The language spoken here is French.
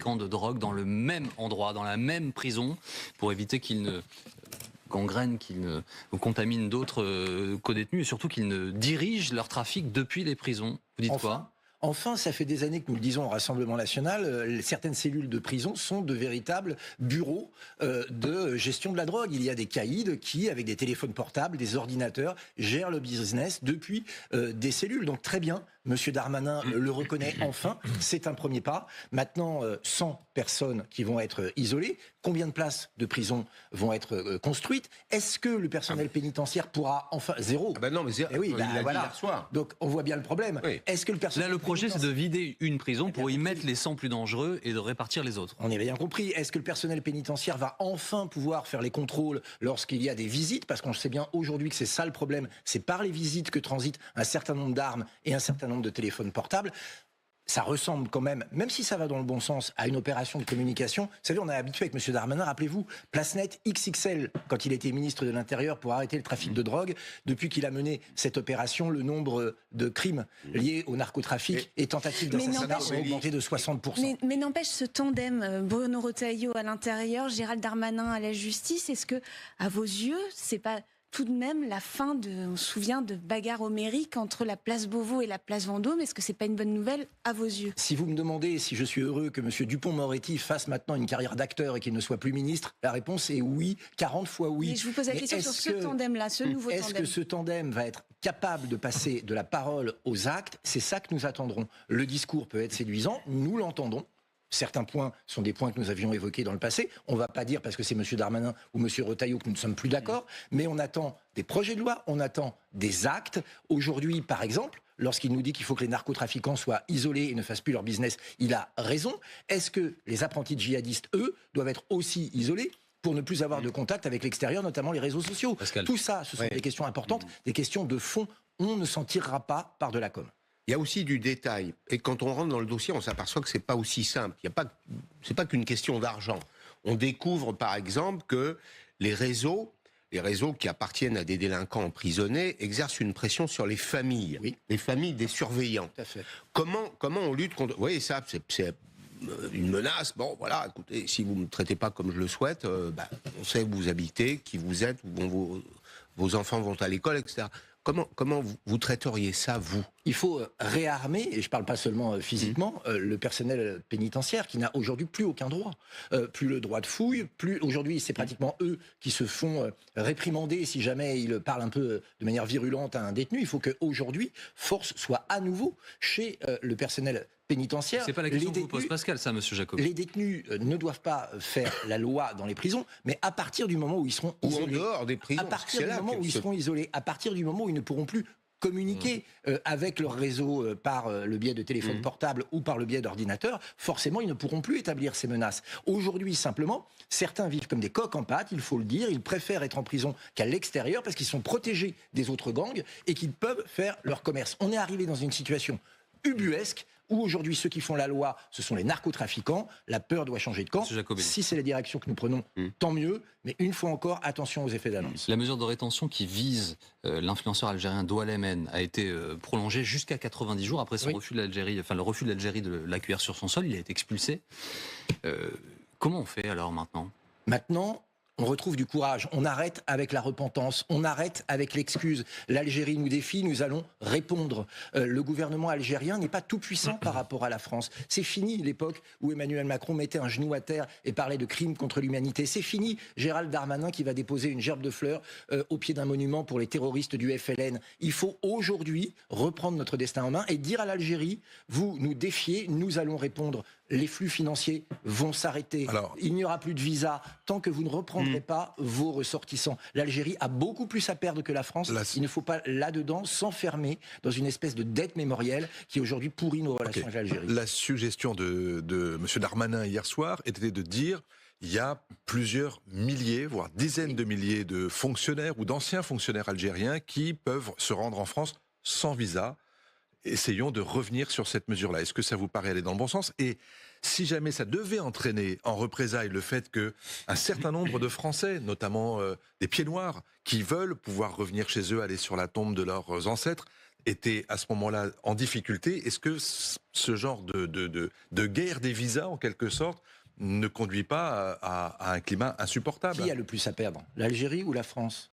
trafiquants de drogue dans le même endroit, dans la même prison, pour éviter qu'ils ne gangrènent, qu'ils ne contaminent d'autres co-détenus, et surtout qu'ils ne dirigent leur trafic depuis les prisons. Vous dites quoi ? Enfin, ça fait des années que nous le disons au Rassemblement National, certaines cellules de prison sont de véritables bureaux de gestion de la drogue. Il y a des caïds qui, avec des téléphones portables, des ordinateurs, gèrent le business depuis des cellules. Donc très bien, Monsieur Darmanin le reconnaît enfin, c'est un premier pas. Maintenant, 100 personnes qui vont être isolées. Combien de places de prison vont être construites ? Est-ce que le personnel pénitentiaire pourra enfin... Zéro. Non, mais oui, il l'a dit voilà. hier soir. Donc on voit bien le problème. Oui. Est-ce que le personnel... Là, le projet, c'est de vider une prison pour y mettre les 100 plus dangereux et de répartir les autres. On est bien compris. Est-ce que le personnel pénitentiaire va enfin pouvoir faire les contrôles lorsqu'il y a des visites ? Parce qu'on sait bien aujourd'hui que c'est ça le problème. C'est par les visites que transitent un certain nombre d'armes et un certain nombre de téléphones portables. Ça ressemble quand même si ça va dans le bon sens, à une opération de communication. Vous savez, on a habitué avec M. Darmanin, rappelez-vous, PlaceNet XXL, quand il était ministre de l'Intérieur pour arrêter le trafic de drogue. Depuis qu'il a mené cette opération, le nombre de crimes liés au narcotrafic et tentatives d'assassinat ont augmenté de 60%. Mais n'empêche, ce tandem, Bruno Retailleau à l'intérieur, Gérald Darmanin à la justice, est-ce que, à vos yeux, c'est pas tout de même la fin on se souvient de bagarres homériques entre la place Beauvau et la place Vendôme? Est-ce que c'est pas une bonne nouvelle à vos yeux? Si vous me demandez si je suis heureux que M. Dupond-Moretti fasse maintenant une carrière d'acteur et qu'il ne soit plus ministre, la réponse est oui, 40 fois oui. Mais je vous pose la question sur ce tandem-là, ce nouveau tandem. Est-ce que ce tandem va être capable de passer de la parole aux actes? C'est ça que nous attendrons. Le discours peut être séduisant, nous l'entendons. Certains points sont des points que nous avions évoqués dans le passé. On ne va pas dire parce que c'est M. Darmanin ou M. Retailleau que nous ne sommes plus d'accord, mais on attend des projets de loi, on attend des actes. Aujourd'hui, par exemple, lorsqu'il nous dit qu'il faut que les narcotrafiquants soient isolés et ne fassent plus leur business, il a raison. Est-ce que les apprentis djihadistes, eux, doivent être aussi isolés pour ne plus avoir de contact avec l'extérieur, notamment les réseaux sociaux? Pascal. Tout ça, ce sont des questions importantes, des questions de fond. On ne s'en tirera pas par de la com. Il y a aussi du détail. Et quand on rentre dans le dossier, on s'aperçoit que c'est pas aussi simple. C'est pas qu'une question d'argent. On découvre, par exemple, que les réseaux qui appartiennent à des délinquants emprisonnés exercent une pression sur les familles. Oui. Les familles des surveillants. Tout à fait. Comment on lutte contre... Vous voyez, ça, c'est une menace. Bon, voilà, écoutez, si vous me traitez pas comme je le souhaite, on sait où vous habitez, qui vous êtes, où vos enfants vont à l'école, etc. Comment vous traiteriez ça, vous ? Il faut réarmer, et je ne parle pas seulement physiquement, le personnel pénitentiaire qui n'a aujourd'hui plus aucun droit. Plus le droit de fouille, aujourd'hui c'est pratiquement eux qui se font réprimander si jamais ils parlent un peu de manière virulente à un détenu. Il faut qu'aujourd'hui, force soit à nouveau chez le personnel pénitentiaire. C'est pas la question que vous pose Pascal, ça, Monsieur Jacob. Les détenus ne doivent pas faire la loi dans les prisons, mais à partir du moment où ils seront isolés. Ou en dehors des prisons. À partir du moment où ils seront isolés, à partir du moment où ils ne pourront plus communiquer avec leur réseau par le biais de téléphone portable ou par le biais d'ordinateurs, forcément, ils ne pourront plus établir ces menaces. Aujourd'hui, simplement, certains vivent comme des coqs en pâte, il faut le dire, ils préfèrent être en prison qu'à l'extérieur parce qu'ils sont protégés des autres gangs et qu'ils peuvent faire leur commerce. On est arrivé dans une situation ubuesque où aujourd'hui ceux qui font la loi, ce sont les narcotrafiquants. La peur doit changer de camp. Si c'est la direction que nous prenons, tant mieux. Mais une fois encore, attention aux effets d'annonce. La mesure de rétention qui vise l'influenceur algérien Doualemene a été prolongée jusqu'à 90 jours après son refus de l'Algérie, le refus de l'Algérie de l'accueillir sur son sol. Il a été expulsé. Comment on fait alors maintenant ? Maintenant, on retrouve du courage, on arrête avec la repentance, on arrête avec l'excuse. L'Algérie nous défie, nous allons répondre. Le gouvernement algérien n'est pas tout puissant par rapport à la France. C'est fini l'époque où Emmanuel Macron mettait un genou à terre et parlait de crimes contre l'humanité. C'est fini Gérald Darmanin qui va déposer une gerbe de fleurs au pied d'un monument pour les terroristes du FLN. Il faut aujourd'hui reprendre notre destin en main et dire à l'Algérie, vous nous défiez, nous allons répondre. Les flux financiers vont s'arrêter. Il n'y aura plus de visa tant que vous ne reprendrez pas vos ressortissants. L'Algérie a beaucoup plus à perdre que la France. Il ne faut pas, là-dedans, s'enfermer dans une espèce de dette mémorielle qui, aujourd'hui, pourrit nos relations avec l'Algérie. La suggestion de M. Darmanin hier soir était de dire il y a plusieurs milliers, voire dizaines de milliers de fonctionnaires ou d'anciens fonctionnaires algériens qui peuvent se rendre en France sans visa. Essayons de revenir sur cette mesure-là. Est-ce que ça vous paraît aller dans le bon sens ? Et si jamais ça devait entraîner en représailles le fait que un certain nombre de Français, notamment des pieds noirs, qui veulent pouvoir revenir chez eux, aller sur la tombe de leurs ancêtres, était à ce moment-là en difficulté. Est-ce que ce genre de guerre des visas, en quelque sorte, ne conduit pas à un climat insupportable? Qui a le plus à perdre, l'Algérie ou la France?